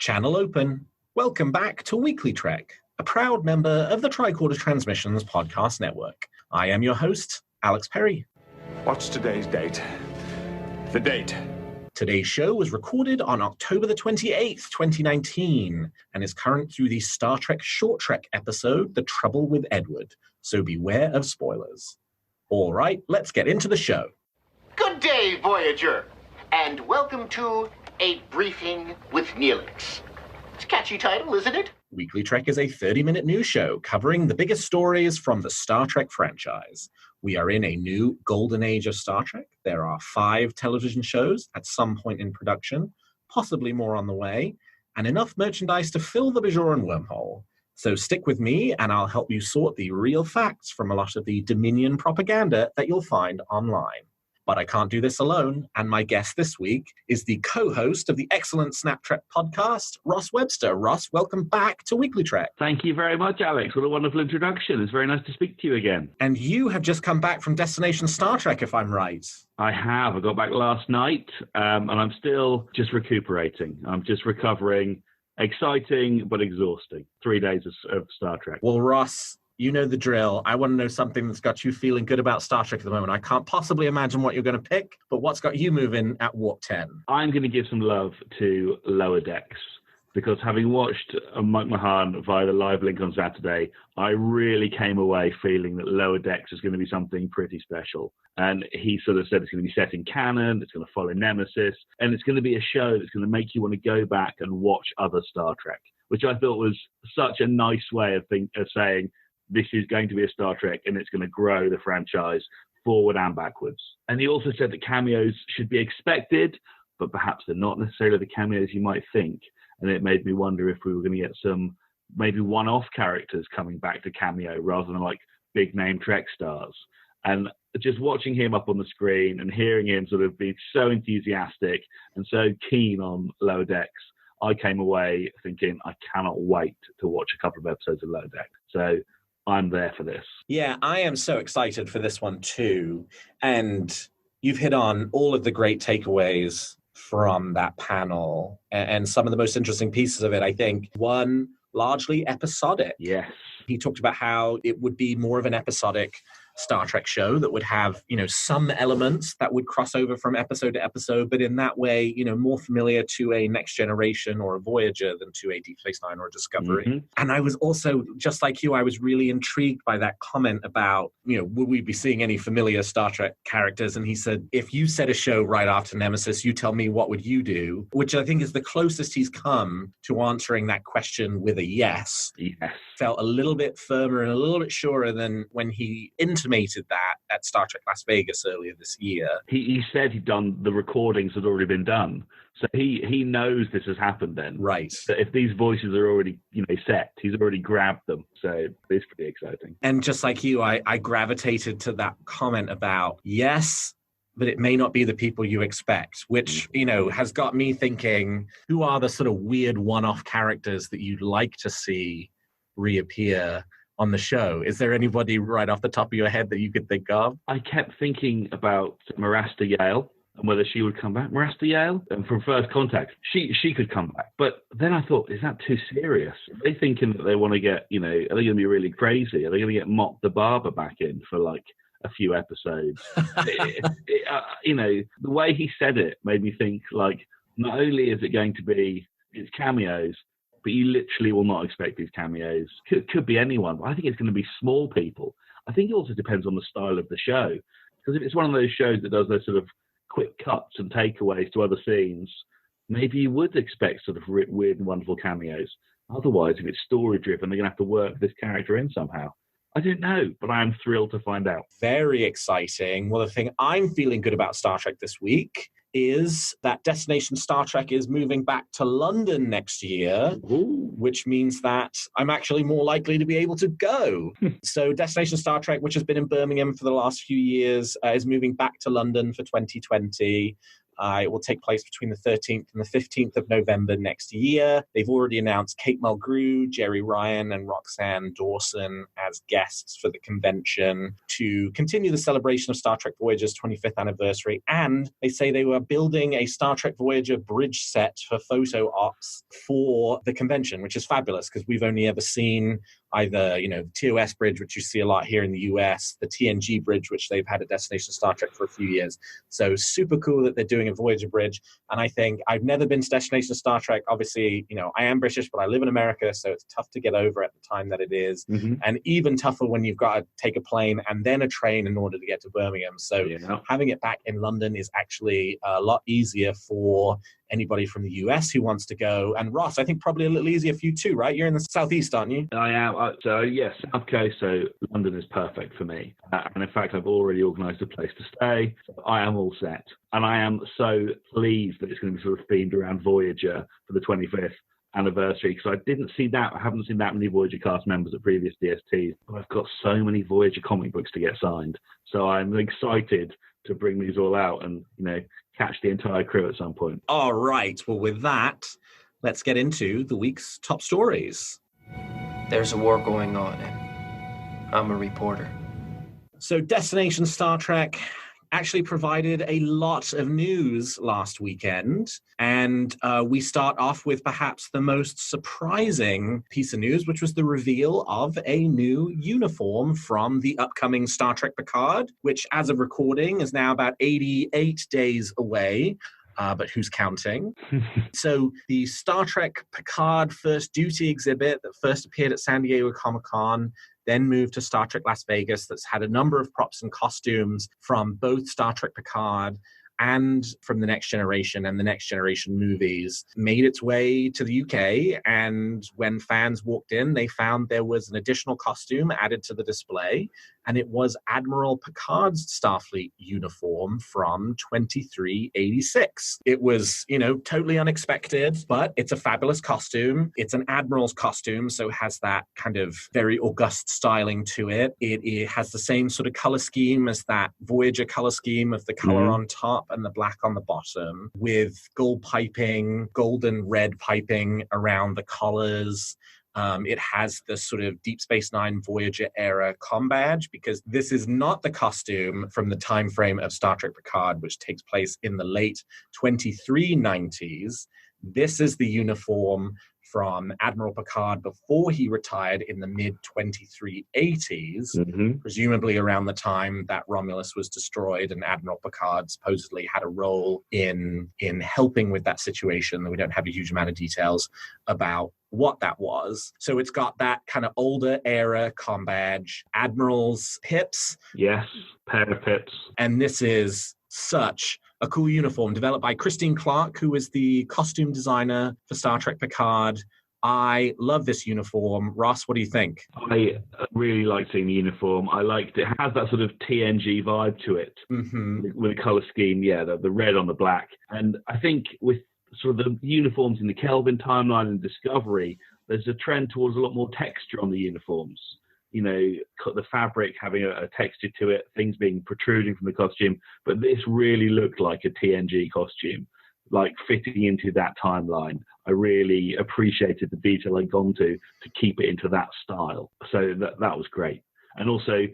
Channel open. Welcome back to Weekly Trek, a proud member of the Tricorder Transmissions podcast network. I am your host, Alex Perry. What's today's date? The date. Today's show was recorded on October the 28th, 2019, and is current through the Star Trek Short Trek episode, The Trouble with Edward, so beware of spoilers. All right, let's get into the show. Good day, Voyager, and welcome to A Briefing with Neelix. It's a catchy title, isn't it? Weekly Trek is a 30-minute news show covering the biggest stories from the Star Trek franchise. We are in a new golden age of Star Trek. There are 5 television shows at some point in production, possibly more on the way, and enough merchandise to fill the Bajoran wormhole. So stick with me and I'll help you sort the real facts from a lot of the Dominion propaganda that you'll find online. But I can't do this alone, and my guest this week is the co-host of the excellent Snap Trek podcast, Ross Webster. Ross, welcome back to Weekly Trek. Thank you very much, Alex. What a wonderful introduction. It's very nice to speak to you again. And you have just come back from Destination Star Trek, if I'm right. I have. I got back last night, and I'm still just recuperating. I'm just recovering. Exciting, but exhausting. 3 days of Star Trek. Well, Ross, you know the drill. I want to know something that's got you feeling good about Star Trek at the moment. I can't possibly imagine what you're going to pick, but what's got you moving at Warp 10? I'm going to give some love to Lower Decks, because having watched Mike Mahan via the live link on Saturday, I really came away feeling that Lower Decks is going to be something pretty special. And he sort of said it's going to be set in canon, it's going to follow Nemesis, and it's going to be a show that's going to make you want to go back and watch other Star Trek, which I thought was such a nice way of saying, this is going to be a Star Trek and it's going to grow the franchise forward and backwards. And he also said that cameos should be expected, but perhaps they're not necessarily the cameos you might think. And it made me wonder if we were going to get some maybe one-off characters coming back to cameo rather than like big name Trek stars. And just watching him up on the screen and hearing him sort of be so enthusiastic and so keen on Lower Decks, I came away thinking I cannot wait to watch a couple of episodes of Lower Decks. So I'm there for this. Yeah, I am so excited for this one too. And you've hit on all of the great takeaways from that panel. And some of the most interesting pieces of it, I think, one, largely episodic. Yes. He talked about how it would be more of an episodic Star Trek show that would have, some elements that would cross over from episode to episode, but in that way, more familiar to a Next Generation or a Voyager than to a Deep Space Nine or a Discovery. Mm-hmm. And I was also, just like you, I was really intrigued by that comment about, would we be seeing any familiar Star Trek characters? And he said, if you set a show right after Nemesis, you tell me, what would you do? Which I think is the closest he's come to answering that question with a yes. Yes. Felt a little bit firmer and a little bit surer than when he intimated that at Star Trek Las Vegas earlier this year. He said he'd done, the recordings had already been done. So he knows this has happened then. Right. So if these voices are already, set, he's already grabbed them. So it's pretty exciting. And just like you, I gravitated to that comment about, yes, but it may not be the people you expect, which, has got me thinking, who are the sort of weird one-off characters that you'd like to see reappear on the show? Is there anybody right off the top of your head that you could think of? I kept thinking about Marasta Yale and whether she would come back. Marasta Yale, and from First Contact, she could come back. But then I thought, is that too serious? Are they thinking that they want to get, are they going to be really crazy? Are they going to get Mop the Barber back in for like a few episodes? The way he said it made me think, like, not only is it going to be it's cameos, but you literally will not expect these cameos. Could be anyone, but I think it's going to be small people. I think it also depends on the style of the show. Because if it's one of those shows that does those sort of quick cuts and takeaways to other scenes, maybe you would expect sort of weird and wonderful cameos. Otherwise, if it's story-driven, they're going to have to work this character in somehow. I don't know, but I'm thrilled to find out. Very exciting. Well, the thing I'm feeling good about Star Trek this week is that Destination Star Trek is moving back to London next year, which means that I'm actually more likely to be able to go. So Destination Star Trek, which has been in Birmingham for the last few years, is moving back to London for 2020. It will take place between the 13th and the 15th of November next year. They've already announced Kate Mulgrew, Jerry Ryan, and Roxanne Dawson as guests for the convention to continue the celebration of Star Trek Voyager's 25th anniversary. And they say they were building a Star Trek Voyager bridge set for photo ops for the convention, which is fabulous because we've only ever seen either, the TOS bridge, which you see a lot here in the US, the TNG bridge, which they've had at Destination Star Trek for a few years. So super cool that they're doing a Voyager bridge. And I think I've never been to Destination Star Trek. Obviously, I am British, but I live in America, so it's tough to get over at the time that it is. Mm-hmm. And even tougher when you've got to take a plane and then a train in order to get to Birmingham. So having it back in London is actually a lot easier for anybody from the US who wants to go. And Ross, I think probably a little easier for you too, right? You're in the southeast, aren't you? I am. So yes, South Coast. So London is perfect for me. And in fact, I've already organised a place to stay. So I am all set. And I am so pleased that it's going to be sort of themed around Voyager for the 25th anniversary, because I haven't seen that many Voyager cast members at previous DSTs. But I've got so many Voyager comic books to get signed. So I'm excited to bring these all out and, catch the entire crew at some point. All right. Well, with that, let's get into the week's top stories. There's a war going on, and I'm a reporter. So Destination Star Trek actually provided a lot of news last weekend. And we start off with perhaps the most surprising piece of news, which was the reveal of a new uniform from the upcoming Star Trek Picard, which as of recording is now about 88 days away. But who's counting? So the Star Trek Picard First Duty exhibit that first appeared at San Diego Comic-Con, then moved to Star Trek Las Vegas, that's had a number of props and costumes from both Star Trek Picard and from the Next Generation and the Next Generation movies, made its way to the UK. And when fans walked in, they found there was an additional costume added to the display, and it was Admiral Picard's Starfleet uniform from 2386. It was, totally unexpected, but it's a fabulous costume. It's an Admiral's costume, so it has that kind of very august styling to it. It has the same sort of color scheme as that Voyager color scheme of the color on top and the black on the bottom, with gold piping, golden red piping around the collars. It has the sort of Deep Space Nine Voyager era comm badge, because this is not the costume from the time frame of Star Trek Picard, which takes place in the late 2390s. This is the uniform from Admiral Picard before he retired in the mid-2380s, presumably around the time that Romulus was destroyed, and Admiral Picard supposedly had a role in helping with that situation. We don't have a huge amount of details about what that was. So it's got that kind of older era comm badge, Admiral's pips. Yes, pair of pips. And this is such a cool uniform developed by Christine Clark, who is the costume designer for Star Trek Picard. I love this uniform. Ross, what do you think? I really like seeing the uniform. I liked it. It has that sort of TNG vibe to it with the color scheme. Yeah, the red on the black. And I think with sort of the uniforms in the Kelvin timeline and Discovery, there's a trend towards a lot more texture on the uniforms. The fabric having a texture to it, things being protruding from the costume. But this really looked like a TNG costume, like fitting into that timeline. I really appreciated the detail they'd gone to keep it into that style. So that was great. And also,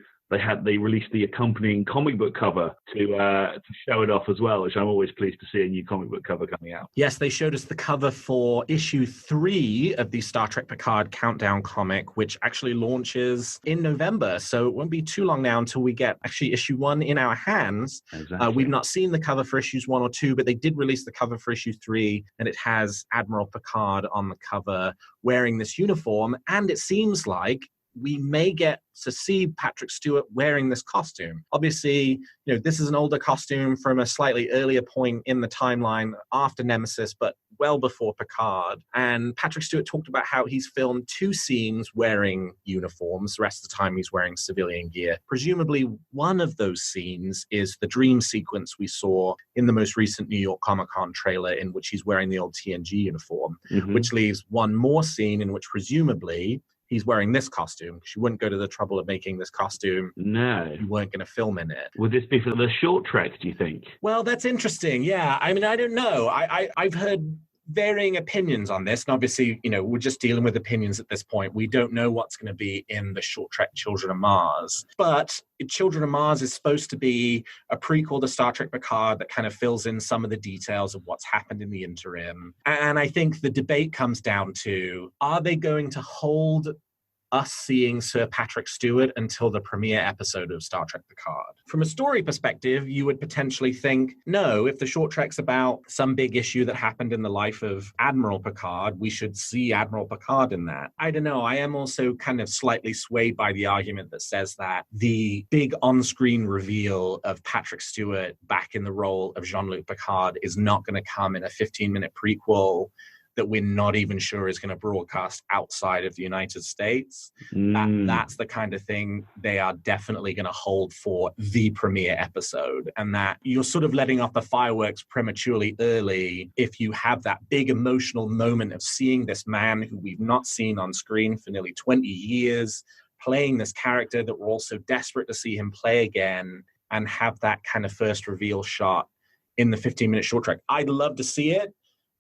they released the accompanying comic book cover to show it off as well, which I'm always pleased to see a new comic book cover coming out. Yes, they showed us the cover for issue 3 of the Star Trek Picard Countdown comic, which actually launches in November. So it won't be too long now until we get actually issue 1 in our hands. Exactly. We've not seen the cover for issues 1 or 2, but they did release the cover for issue 3, and it has Admiral Picard on the cover wearing this uniform. And it seems like we may get to see Patrick Stewart wearing this costume. Obviously, this is an older costume from a slightly earlier point in the timeline after Nemesis, but well before Picard. And Patrick Stewart talked about how he's filmed 2 scenes wearing uniforms. The rest of the time he's wearing civilian gear. Presumably one of those scenes is the dream sequence we saw in the most recent New York Comic-Con trailer, in which he's wearing the old TNG uniform, which leaves one more scene in which presumably he's wearing this costume, because you wouldn't go to the trouble of making this costume. No. You weren't going to film in it. Would this be for the short trek, do you think? Well, that's interesting. Yeah. I mean, I don't know. I've heard varying opinions on this. And obviously, we're just dealing with opinions at this point. We don't know what's going to be in the short trek Children of Mars. But Children of Mars is supposed to be a prequel to Star Trek Picard that kind of fills in some of the details of what's happened in the interim. And I think the debate comes down to, are they going to hold us seeing Sir Patrick Stewart until the premiere episode of Star Trek Picard? From a story perspective, you would potentially think, no, if the short trek's about some big issue that happened in the life of Admiral Picard, we should see Admiral Picard in that. I don't know. I am also kind of slightly swayed by the argument that says that the big on-screen reveal of Patrick Stewart back in the role of Jean-Luc Picard is not going to come in a 15-minute prequel that we're not even sure is going to broadcast outside of the United States. That's the kind of thing they are definitely going to hold for the premiere episode. And that you're sort of letting off the fireworks prematurely early if you have that big emotional moment of seeing this man who we've not seen on screen for nearly 20 years, playing this character that we're also desperate to see him play again, and have that kind of first reveal shot in the 15-minute short trek. I'd love to see it.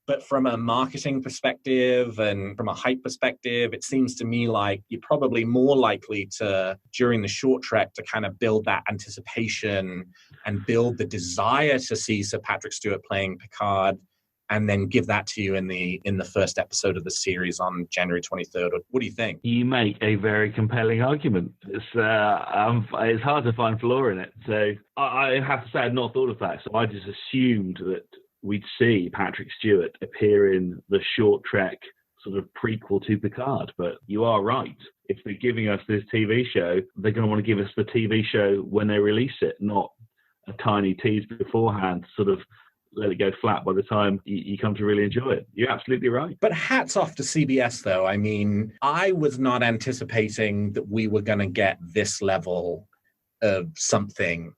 But from a marketing perspective and from a hype perspective, it seems to me like you're probably more likely to, during the short trek, to kind of build that anticipation and build the desire to see Sir Patrick Stewart playing Picard, and then give that to you in the first episode of the series on January 23rd. What do you think? You make a very compelling argument. It's hard to find flaw in it. So I have to say I'd not thought of that. So I just assumed that we'd see Patrick Stewart appear in the short trek sort of prequel to Picard. But you are right. If they're giving us this TV show, they're going to want to give us the TV show when they release it, not a tiny tease beforehand, sort of let it go flat by the time you come to really enjoy it. You're absolutely right. But hats off to CBS, though. I mean, I was not anticipating that we were going to get this level of something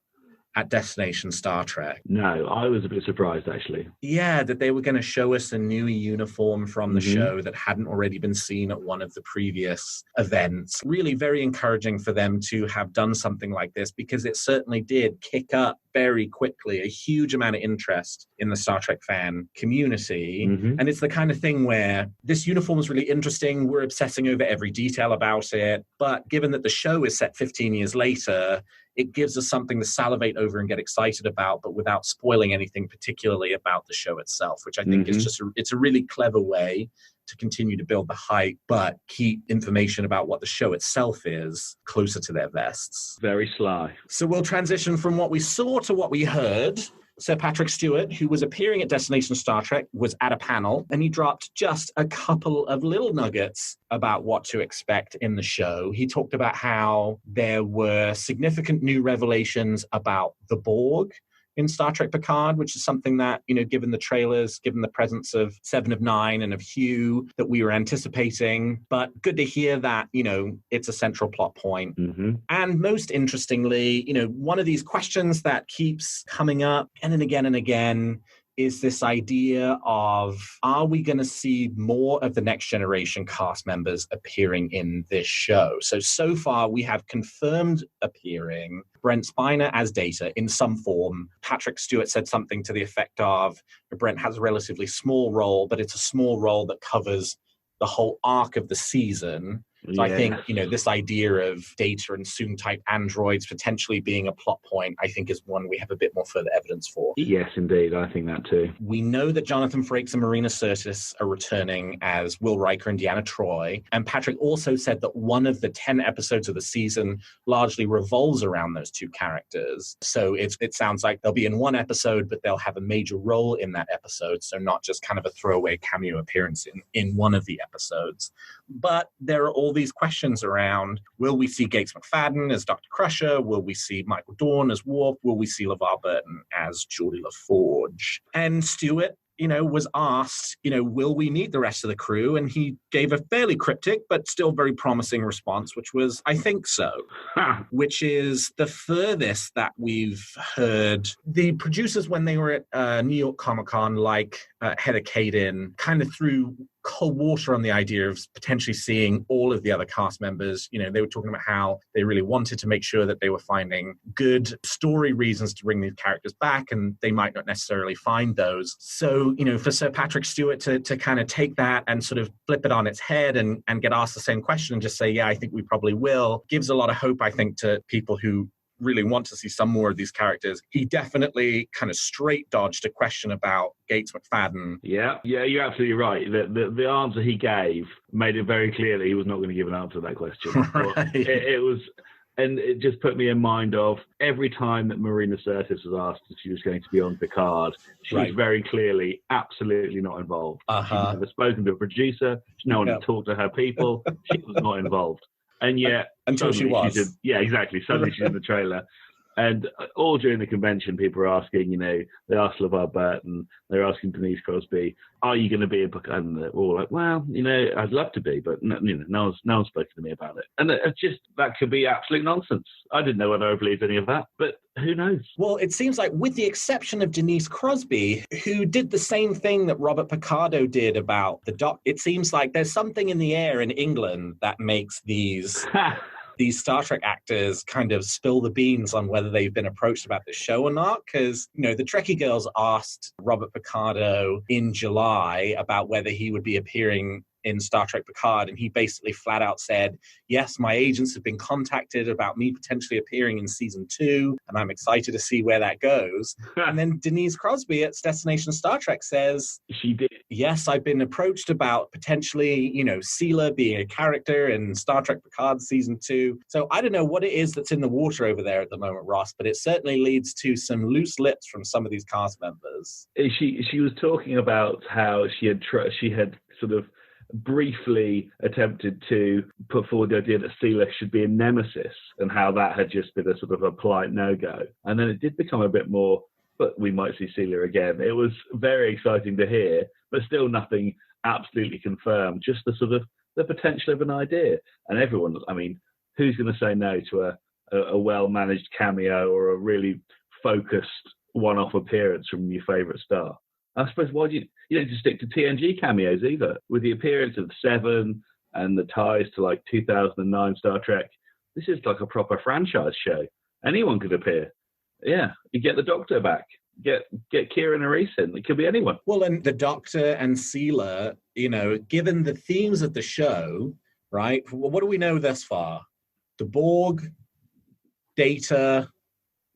at Destination Star Trek. No, I was a bit surprised, actually. Yeah, that they were going to show us a new uniform from the show that hadn't already been seen at one of the previous events. Really very encouraging for them to have done something like this, because it certainly did kick up very quickly a huge amount of interest in the Star Trek fan community. And it's the kind of thing where this uniform is really interesting. We're obsessing over every detail about it. But given that the show is set 15 years later, it gives us something to salivate over and get excited about, but without spoiling anything particularly about the show itself, which I think is it's a really clever way to continue to build the hype, but keep information about what the show itself is closer to their vests. Very sly. So we'll transition from what we saw to what we heard. Sir Patrick Stewart, who was appearing at Destination Star Trek, was at a panel, and he dropped just a couple of little nuggets about what to expect in the show. He talked about how there were significant new revelations about the Borg in Star Trek Picard, which is something that, given the trailers, given the presence of Seven of Nine and of Hugh, that we were anticipating. But good to hear that, it's a central plot point. And most interestingly, one of these questions that keeps coming up again and again is this idea of, are we going to see more of the Next Generation cast members appearing in this show? So far, we have confirmed appearing Brent Spiner as Data in some form. Patrick Stewart said something to the effect of, Brent has a relatively small role, but it's a small role that covers the whole arc of the season. So I think, this idea of Data and Soong-type androids potentially being a plot point, I think is one we have a bit more further evidence for. Yes, indeed. I think that too. We know that Jonathan Frakes and Marina Sirtis are returning as Will Riker and Deanna Troi. And Patrick also said that one of the 10 episodes of the season largely revolves around those two characters. So it sounds like they'll be in one episode, but they'll have a major role in that episode. So not just kind of a throwaway cameo appearance in one of the episodes. But there are all these questions around, will we see Gates McFadden as Dr. Crusher? Will we see Michael Dorn as Worf? Will we see LeVar Burton as Geordie LaForge? And Stewart, was asked, will we meet the rest of the crew? And he gave a fairly cryptic, but still very promising response, which was, I think so, which is the furthest that we've heard. The producers, when they were at New York Comic Con, like Heather Caden, kind of threw cold water on the idea of potentially seeing all of the other cast members. You know, they were talking about how they really wanted to make sure that they were finding good story reasons to bring these characters back, and they might not necessarily find those. So, you know, for Sir Patrick Stewart to kind of take that and sort of flip it on its head and get asked the same question and just say, yeah, I think we probably will, gives a lot of hope, I think, to people who really want to see some more of these characters. He definitely kind of straight dodged a question about Gates McFadden. Yeah, you're absolutely right. The answer he gave made it very clear that he was not going to give an answer to that question. Right. It was, and it just put me in mind of every time that Marina Sirtis was asked if she was going to be on Picard, she was very clearly absolutely not involved. She'd never spoken to a producer. No one had talked to her people. She was not involved. And yet, until she was. Yeah, exactly. Suddenly she's in the trailer. And all during the convention, people were asking, you know, they asked LeVar Burton, they're asking Denise Crosby, are you going to be a book? And they're all like, well, you know, I'd love to be, but no one's spoken to me about it. And it just, that could be absolute nonsense. I didn't know whether I believed any of that, but who knows? Well, it seems like, with the exception of Denise Crosby, who did the same thing that Robert Picardo did about the doc, it seems like there's something in the air in England that makes these Star Trek actors kind of spill the beans on whether they've been approached about the show or not. Because, you know, the Trekkie girls asked Robert Picardo in July about whether he would be appearing in Star Trek Picard, and he basically flat out said, yes, my agents have been contacted about me potentially appearing in season 2, and I'm excited to see where that goes. And then Denise Crosby at Destination Star Trek says, she did. Yes, I've been approached about potentially, you know, Sela being a character in Star Trek Picard season 2. So I don't know what it is that's in the water over there at the moment, Ross, but it certainly leads to some loose lips from some of these cast members. She was talking about how she had sort of briefly attempted to put forward the idea that Sela should be a Nemesis, and how that had just been a sort of a polite no-go. And then it did become a bit more, but we might see Sela again. It was very exciting to hear, but still nothing absolutely confirmed, just the sort of the potential of an idea. And everyone, I mean, who's going to say no to a well-managed cameo or a really focused one-off appearance from your favourite star? I suppose why do you don't just stick to TNG cameos either? With the appearance of Seven and the ties to like 2009 Star Trek, this is like a proper franchise show. Anyone could appear. Yeah, you get the Doctor back, get Kira Nerys in. It could be anyone. Well, and the Doctor and Sela, you know, given the themes of the show, right? What do we know thus far? The Borg, Data,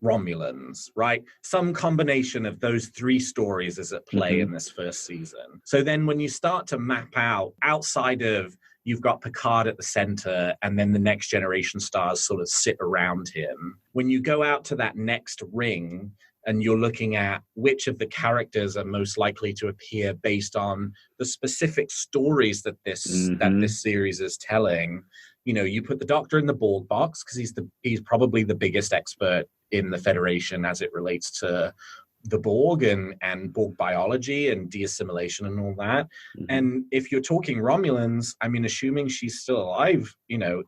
Romulans, right? Some combination of those three stories is at play in this first season. So then when you start to map out, outside of, you've got Picard at the center, and then the next generation stars sort of sit around him. When you go out to that next ring, and you're looking at which of the characters are most likely to appear based on the specific stories that this series is telling, you know, you put the Doctor in the Borg box because he's probably the biggest expert in the Federation as it relates to the Borg and Borg biology and de-assimilation and all that. And if you're talking Romulans, I mean, assuming she's still alive, you know,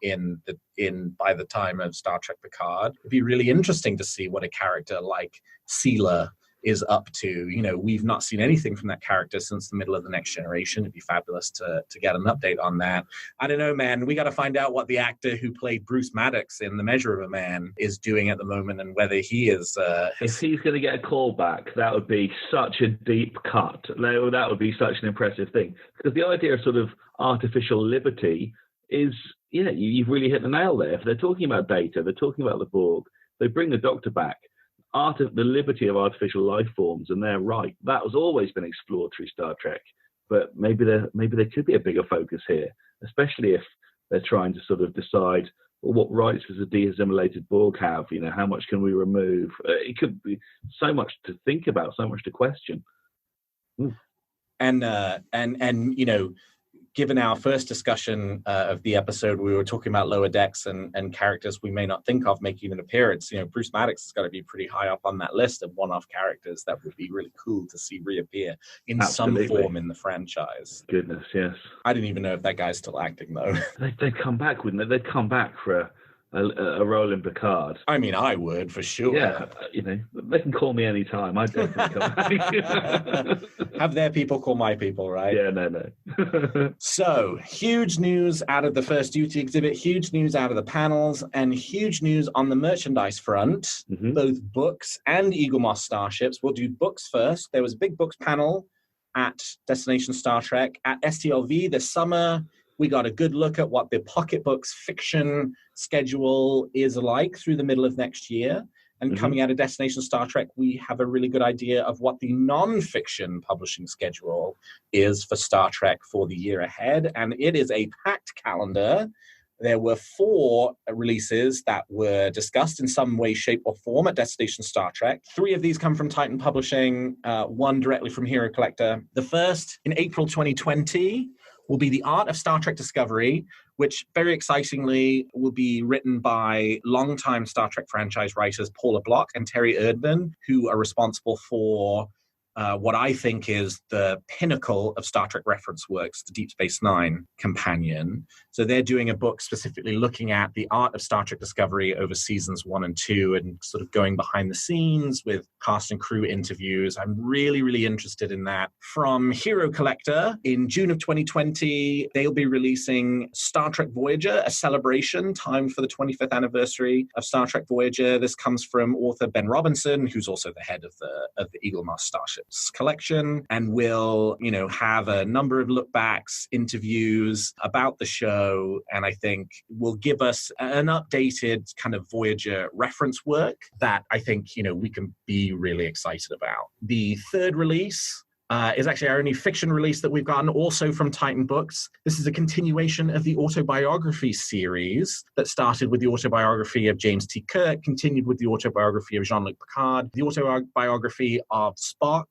by the time of Star Trek Picard, it'd be really interesting to see what a character like Sela is up to. You know, we've not seen anything from that character since the middle of the Next Generation. It'd be fabulous to get an update on that. I don't know, man. We got to find out what the actor who played Bruce Maddox in The Measure of a Man is doing at the moment, and whether he is... if he's going to get a call back, that would be such a deep cut. That would be such an impressive thing. Because the idea of sort of artificial liberty is, yeah, you've really hit the nail there. If they're talking about Data, they're talking about the Borg, they bring the Doctor back. The liberty of artificial life forms, and they're right. That has always been explored through Star Trek, but maybe there could be a bigger focus here, especially if they're trying to sort of decide, well, what rights does a de-assimilated Borg have? You know, how much can we remove? It could be so much to think about, so much to question. And you know, given our first discussion of the episode, we were talking about Lower Decks and characters we may not think of making an appearance. You know, Bruce Maddox has got to be pretty high up on that list of one-off characters that would be really cool to see reappear in some form in the franchise. Goodness, yes. I didn't even know if that guy's still acting, though. They'd come back, wouldn't they? They'd come back for a role in Picard. I mean, I would, for sure. Yeah, they can call me anytime. I'd definitely come. Have their people call my people, right? Yeah, no. So, huge news out of the First Duty exhibit, huge news out of the panels, and huge news on the merchandise front, both books and Eaglemoss starships. We'll do books first. There was a big books panel at Destination Star Trek at STLV this summer. We got a good look at what the Pocketbooks fiction schedule is like through the middle of next year. And coming out of Destination Star Trek, we have a really good idea of what the non-fiction publishing schedule is for Star Trek for the year ahead. And it is a packed calendar. There were 4 releases that were discussed in some way, shape, or form at Destination Star Trek. 3 of these come from Titan Publishing, 1 directly from Hero Collector. The first, in April 2020, will be The Art of Star Trek Discovery, which very excitingly will be written by longtime Star Trek franchise writers Paula Block and Terry Erdman, who are responsible for what I think is the pinnacle of Star Trek reference works, the Deep Space Nine companion. So they're doing a book specifically looking at the art of Star Trek Discovery over seasons 1 and 2 and sort of going behind the scenes with cast and crew interviews. I'm really, really interested in that. From Hero Collector, in June of 2020, they'll be releasing Star Trek Voyager, a celebration timed for the 25th anniversary of Star Trek Voyager. This comes from author Ben Robinson, who's also the head of the Eaglemoss Starships collection, and will, have a number of look backs, interviews about the show, and I think will give us an updated kind of Voyager reference work that I think, we can be really excited about. The third release is actually our only fiction release that we've gotten, also from Titan Books. This is a continuation of the autobiography series that started with the autobiography of James T. Kirk, continued with the autobiography of Jean-Luc Picard. The autobiography of Spock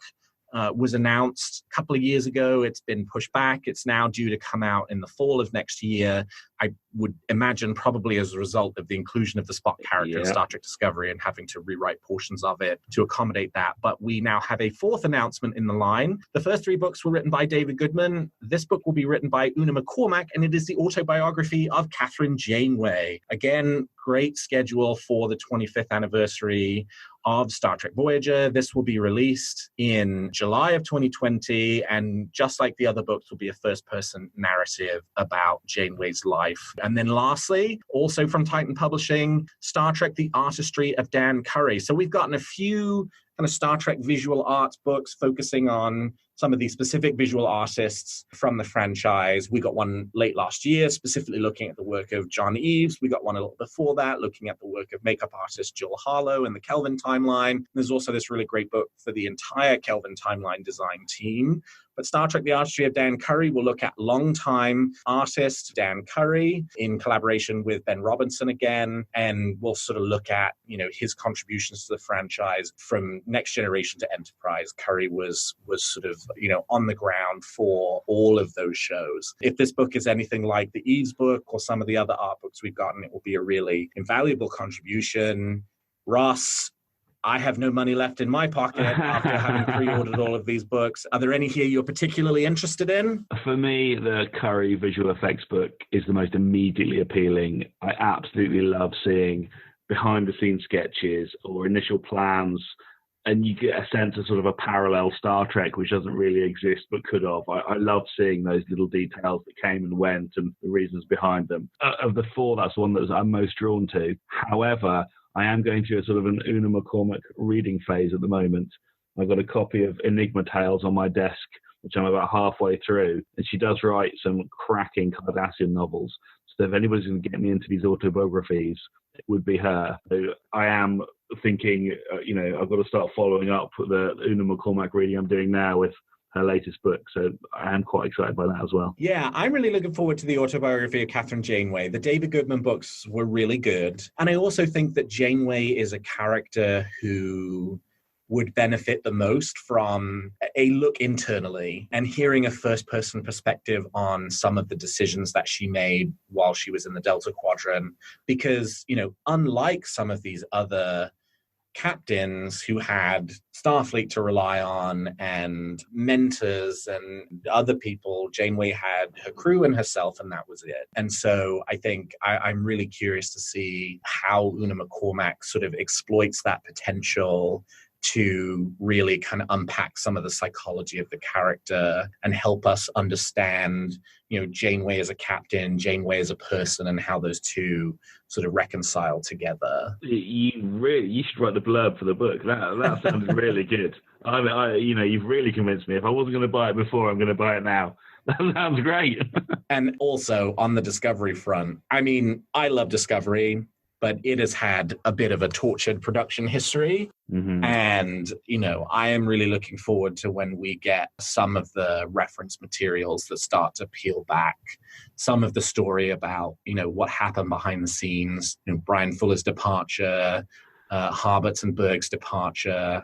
was announced a couple of years ago. It's been pushed back. It's now due to come out in the fall of next year. I would imagine probably as a result of the inclusion of the Spock character in Star Trek Discovery and having to rewrite portions of it to accommodate that. But we now have a 4th announcement in the line. The first 3 books were written by David Goodman. This book will be written by Una McCormack, and it is the autobiography of Catherine Janeway. Again, great schedule for the 25th anniversary of Star Trek Voyager. This will be released in July of 2020, and just like the other books, will be a first-person narrative about Janeway's life. And then lastly, also from Titan Publishing, Star Trek: The Artistry of Dan Curry. So we've gotten a few kind of Star Trek visual arts books focusing on some of these specific visual artists from the franchise. We got one late last year, specifically looking at the work of John Eves. We got one a little before that, looking at the work of makeup artist Jill Harlow and the Kelvin Timeline. There's also this really great book for the entire Kelvin Timeline design team. But Star Trek: The Artistry of Dan Curry will look at longtime artist Dan Curry in collaboration with Ben Robinson again, and we'll sort of look at, his contributions to the franchise from Next Generation to Enterprise. Curry was sort of, on the ground for all of those shows. If this book is anything like the Eves book or some of the other art books we've gotten, it will be a really invaluable contribution. Ross, I have no money left in my pocket after having pre-ordered all of these books. Are there any here you're particularly interested in? For me, the Curry visual effects book is the most immediately appealing. I absolutely love seeing behind-the-scenes sketches or initial plans, and you get a sense of sort of a parallel Star Trek, which doesn't really exist but could have. I love seeing those little details that came and went and the reasons behind them. Of the 4, that's the one that I'm most drawn to. However, I am going through a sort of an Una McCormack reading phase at the moment. I've got a copy of Enigma Tales on my desk, which I'm about halfway through, and she does write some cracking Cardassian novels. So if anybody's going to get me into these autobiographies, it would be her. So I am thinking, I've got to start following up with the Una McCormack reading I'm doing now with her latest book. So I am quite excited by that as well. Yeah, I'm really looking forward to the autobiography of Catherine Janeway. The David Goodman books were really good. And I also think that Janeway is a character who would benefit the most from a look internally and hearing a first-person perspective on some of the decisions that she made while she was in the Delta Quadrant. Because, unlike some of these other captains who had Starfleet to rely on and mentors and other people. Janeway had her crew and herself, and that was it. And so I think I'm really curious to see how Una McCormack sort of exploits that potential to really kind of unpack some of the psychology of the character and help us understand, Janeway as a captain, Janeway as a person, and how those two sort of reconcile together. You should write the blurb for the book. That sounds really good. You've really convinced me. If I wasn't going to buy it before, I'm going to buy it now. That sounds great. And also on the Discovery front, I love Discovery, but it has had a bit of a tortured production history. Mm-hmm. And, I am really looking forward to when we get some of the reference materials that start to peel back some of the story about, what happened behind the scenes, Brian Fuller's departure, Harbert's and Berg's departure,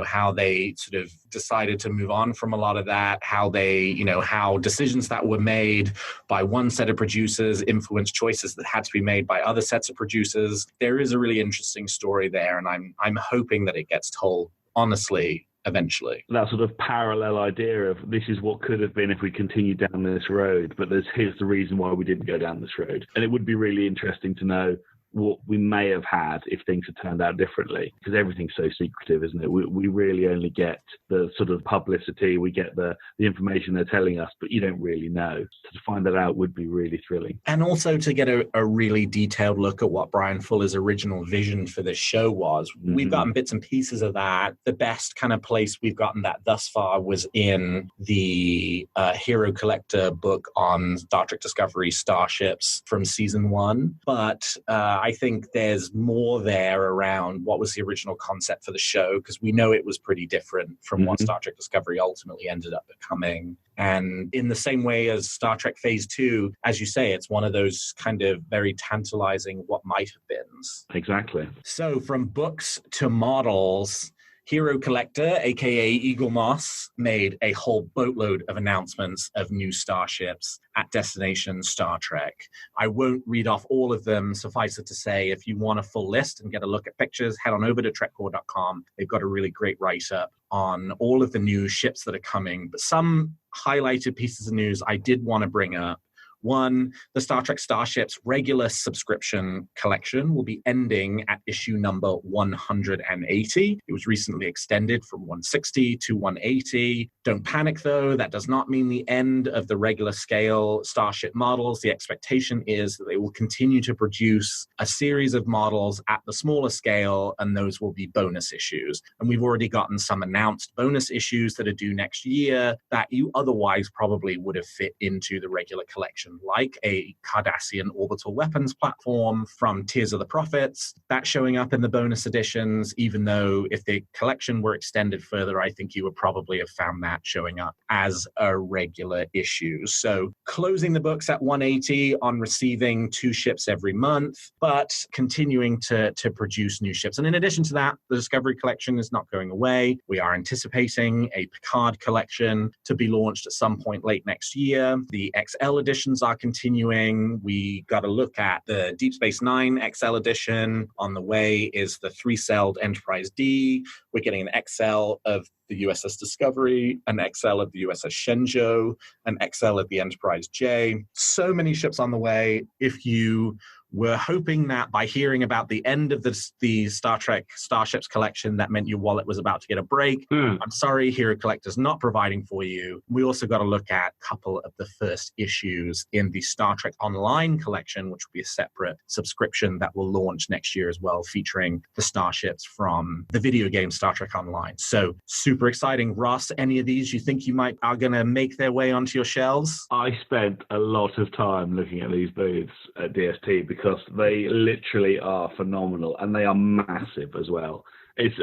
how they sort of decided to move on from a lot of that, how they, how decisions that were made by one set of producers influenced choices that had to be made by other sets of producers. There is a really interesting story there, and I'm hoping that it gets told honestly eventually. That sort of parallel idea of this is what could have been if we continued down this road, but here's the reason why we didn't go down this road. And it would be really interesting to know what we may have had if things had turned out differently, because everything's so secretive, isn't it? We really only get the sort of publicity, we get the information they're telling us, but you don't really know. So to find that out would be really thrilling. And also to get a really detailed look at what Brian Fuller's original vision for this show was. Mm-hmm. We've gotten bits and pieces of that. The best kind of place we've gotten that thus far was in the Hero Collector book on Star Trek Discovery Starships from season 1. But I think there's more there around what was the original concept for the show, because we know it was pretty different from what Star Trek Discovery ultimately ended up becoming. And in the same way as Star Trek Phase 2, as you say, it's one of those kind of very tantalizing what might have beens. Exactly. So from books to models, Hero Collector, aka Eaglemoss, made a whole boatload of announcements of new starships at Destination Star Trek. I won't read off all of them. Suffice it to say, if you want a full list and get a look at pictures, head on over to trekcore.com. They've got a really great write-up on all of the new ships that are coming. But some highlighted pieces of news I did want to bring up. One, the Star Trek Starships regular subscription collection will be ending at issue number 180. It was recently extended from 160 to 180. Don't panic, though. That does not mean the end of the regular scale Starship models. The expectation is that they will continue to produce a series of models at the smaller scale, and those will be bonus issues. And we've already gotten some announced bonus issues that are due next year that you otherwise probably would have fit into the regular collection, like a Cardassian orbital weapons platform from Tears of the Prophets. That's showing up in the bonus editions, even though if the collection were extended further, I think you would probably have found that showing up as a regular issue. So closing the books at 180 on receiving 2 ships every month, but continuing to produce new ships. And in addition to that, the Discovery collection is not going away. We are anticipating a Picard collection to be launched at some point late next year. The XL editions are continuing. We got to look at the Deep Space Nine XL edition. On the way is the 3-celled Enterprise D. We're getting an XL of the USS Discovery, an XL of the USS Shenzhou, an XL of the Enterprise J. So many ships on the way. If you were hoping that by hearing about the end of the Star Trek Starships collection, that meant your wallet was about to get a break. I'm sorry, Hero Collector's not providing for you. We also got to look at a couple of the first issues in the Star Trek Online collection, which will be a separate subscription that will launch next year as well, featuring the starships from the video game Star Trek Online. So super exciting. Ross, any of these you think are going to make their way onto your shelves? I spent a lot of time looking at these booths at DST because they literally are phenomenal, and they are massive as well.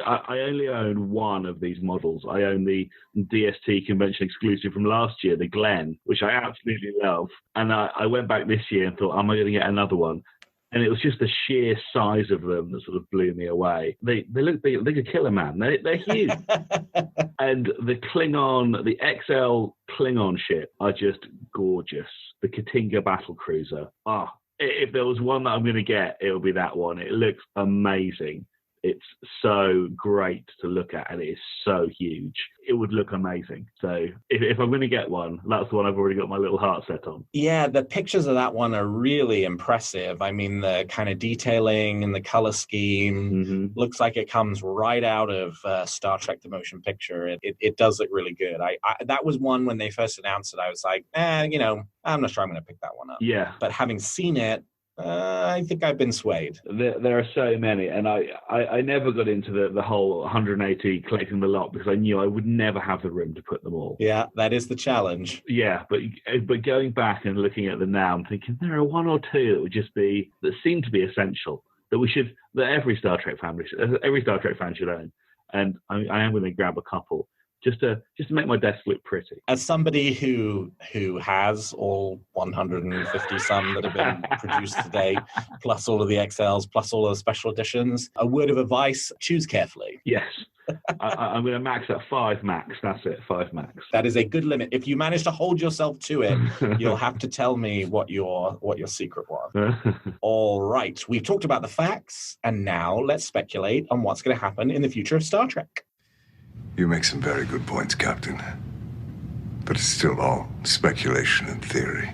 I only own one of these models. I own the DST convention exclusive from last year, the Glen, which I absolutely love. And I went back this year and thought, am I going to get another one? And it was just the sheer size of them that sort of blew me away. They look big. They could kill a man. They're huge. And the XL Klingon ship are just gorgeous. The Katinga battlecruiser. If there was one that I'm going to get, it'll be that one. It looks amazing. It's so great to look at, and it is so huge. It would look amazing. So if I'm going to get one, that's the one I've already got my little heart set on. Yeah, the pictures of that one are really impressive. I mean, the kind of detailing and the color scheme looks like it comes right out of Star Trek: The Motion Picture. It does look really good. I that was one when they first announced it, I was like, I'm not sure I'm going to pick that one up. Yeah. But having seen it, I think I've been swayed. There are so many, and I never got into the whole 180 collecting the lot because I knew I would never have the room to put them all. Yeah, that is the challenge. Yeah, but going back and looking at them now, I'm thinking there are one or two that seem to be essential that every Star Trek fan should own, and I am going to grab a couple. Just to make my desk look pretty. As somebody who has all 150 some that have been produced today, plus all of the XLs, plus all of the special editions, a word of advice: choose carefully. Yes. I'm going to max at 5 max. That's it, 5 max. That is a good limit. If you manage to hold yourself to it, you'll have to tell me what your secret was. All right, we've talked about the facts, and now let's speculate on what's going to happen in the future of Star Trek. You make some very good points, Captain. But it's still all speculation and theory.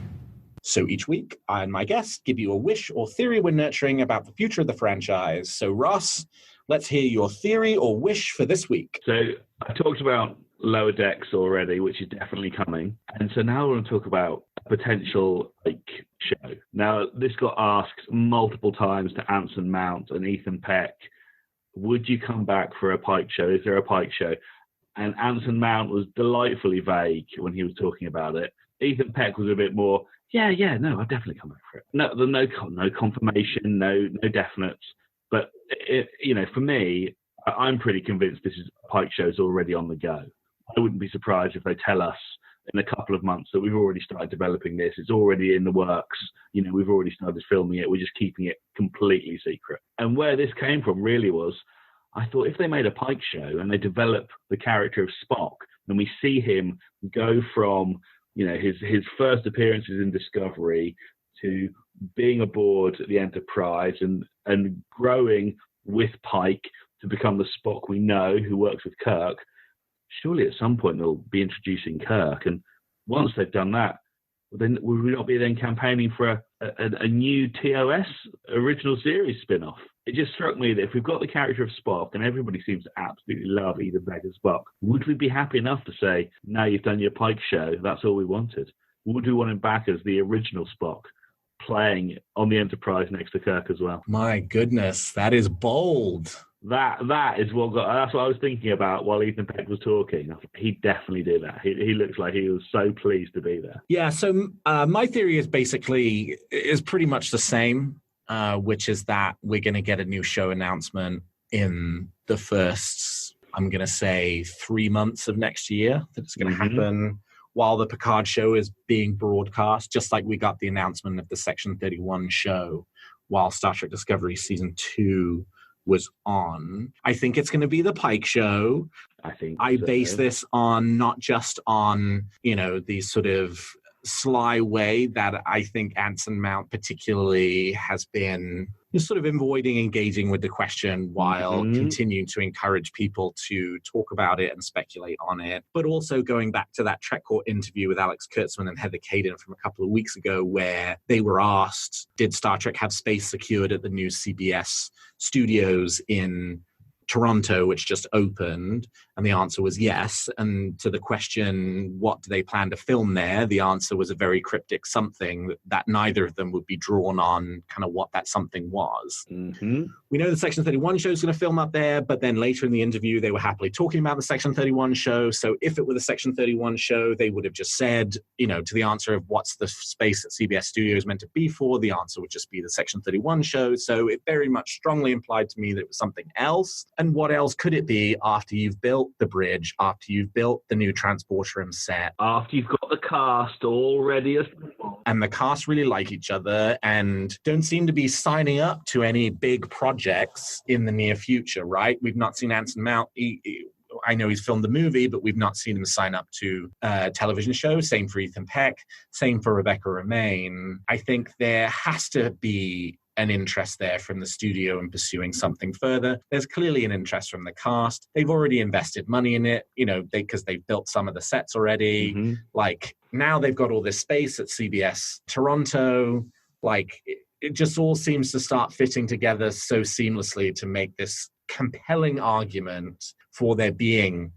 So each week, I and my guests give you a wish or theory we're nurturing about the future of the franchise. So Ross, let's hear your theory or wish for this week. So I talked about Lower Decks already, which is definitely coming. And so now I want to talk about a potential show. Now, this got asked multiple times to Anson Mount and Ethan Peck. Would you come back for a Pike show? Is there a Pike show? And Anson Mount was delightfully vague when he was talking about it. Ethan Peck was a bit more, no, I'd definitely come back for it. No confirmation, no definites. But, for me, I'm pretty convinced this is Pike show's already on the go. I wouldn't be surprised if they tell us in a couple of months that we've already started developing this. It's already in the works. We've already started filming it. We're just keeping it completely secret. And where this came from really was, I thought if they made a Pike show and they develop the character of Spock, and we see him go from, his first appearances in Discovery to being aboard the Enterprise and growing with Pike to become the Spock we know who works with Kirk, surely at some point they'll be introducing Kirk. And once they've done that, then will we not be then campaigning for a new TOS original series spin-off? It just struck me that if we've got the character of Spock, and everybody seems to absolutely love Ethan Peck as Spock, would we be happy enough to say, now you've done your Pike show, that's all we wanted? Would we want him back as the original Spock, playing on the Enterprise next to Kirk as well? My goodness, that is bold. That's what I was thinking about while Ethan Peck was talking. I thought he'd definitely do that. He looks like he was so pleased to be there. Yeah, so my theory is pretty much the same, which is that we're going to get a new show announcement in the first, I'm going to say, 3 months of next year. That it's going to happen while the Picard show is being broadcast, just like we got the announcement of the Section 31 show while Star Trek Discovery Season 2 was on. I think it's going to be the Pike show. I base this on not just on, the sort of sly way that I think Anson Mount particularly has been sort of avoiding engaging with the question while continuing to encourage people to talk about it and speculate on it. But also going back to that Trek Court interview with Alex Kurtzman and Heather Caden from a couple of weeks ago, where they were asked, did Star Trek have space secured at the new CBS studios in Toronto, which just opened? And the answer was yes. And to the question, what do they plan to film there? The answer was a very cryptic something that neither of them would be drawn on kind of what that something was. We know the Section 31 show is going to film up there, but then later in the interview, they were happily talking about the Section 31 show. So if it were the Section 31 show, they would have just said, to the answer of what's the space that CBS Studios meant to be for, the answer would just be the Section 31 show. So it very much strongly implied to me that it was something else. And what else could it be after you've built the bridge, after you've built the new transporter room set, after you've got the cast already assembled, and the cast really like each other and don't seem to be signing up to any big projects in the near future, right? We've not seen Anson Mount. I know he's filmed the movie, but we've not seen him sign up to a television show. Same for Ethan Peck. Same for Rebecca Romaine. I think there has to be an interest there from the studio in pursuing something further. There's clearly an interest from the cast. They've already invested money in it, because they've built some of the sets already. Mm-hmm. Like, now they've got all this space at CBS Toronto. Like, it just all seems to start fitting together so seamlessly to make this compelling argument for there being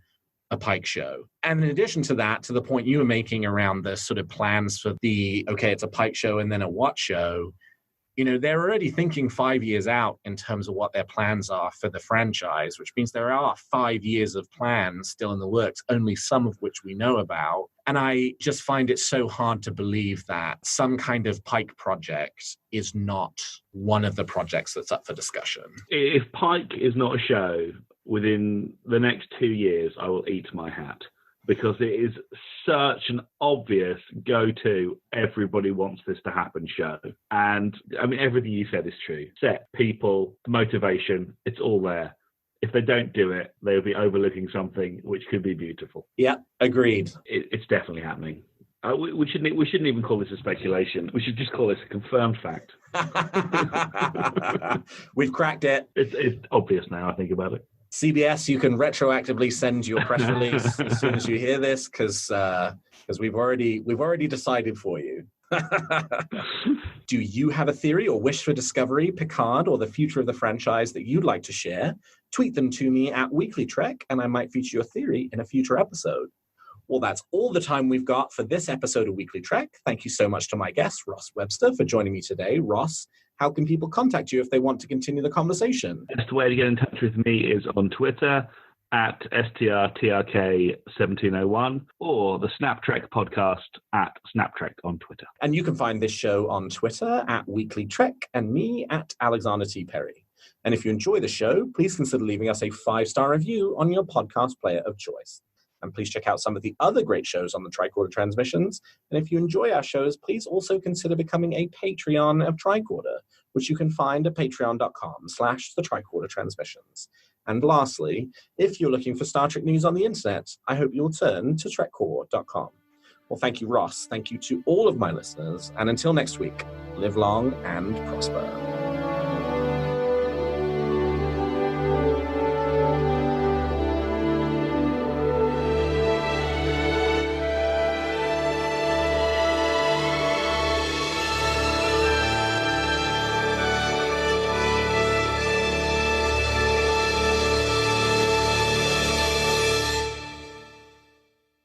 a Pike show. And in addition to that, to the point you were making around the sort of plans for it's a Pike show and then a what show, they're already thinking 5 years out in terms of what their plans are for the franchise, which means there are 5 years of plans still in the works, only some of which we know about. And I just find it so hard to believe that some kind of Pike project is not one of the projects that's up for discussion. If Pike is not a show within the next 2 years, I will eat my hat. Because it is such an obvious go-to, everybody wants this to happen show. And, I mean, everything you said is true. Set, people, motivation, it's all there. If they don't do it, they'll be overlooking something which could be beautiful. Yeah, agreed. It's definitely happening. We shouldn't even call this a speculation. We should just call this a confirmed fact. We've cracked it. It's obvious now, I think about it. CBS, you can retroactively send your press release as soon as you hear this, because we've already decided for you. Do you have a theory or wish for Discovery, Picard, or the future of the franchise that you'd like to share? Tweet them to me at Weekly Trek, and I might feature your theory in a future episode. Well, that's all the time we've got for this episode of Weekly Trek. Thank you so much to my guest, Ross Webster, for joining me today. Ross, how can people contact you if they want to continue the conversation? The best way to get in touch with me is on Twitter at STRTRK1701 or the Snaptrek podcast at Snaptrek on Twitter. And you can find this show on Twitter at Weekly Trek and me at Alexander T. Perry. And if you enjoy the show, please consider leaving us a 5-star review on your podcast player of choice. And please check out some of the other great shows on the Tricorder Transmissions. And if you enjoy our shows, please also consider becoming a Patreon of Tricorder, which you can find at patreon.com/the Tricorder Transmissions. And lastly, if you're looking for Star Trek news on the internet, I hope you'll turn to trekcore.com. Well, thank you, Ross. Thank you to all of my listeners. And until next week, live long and prosper.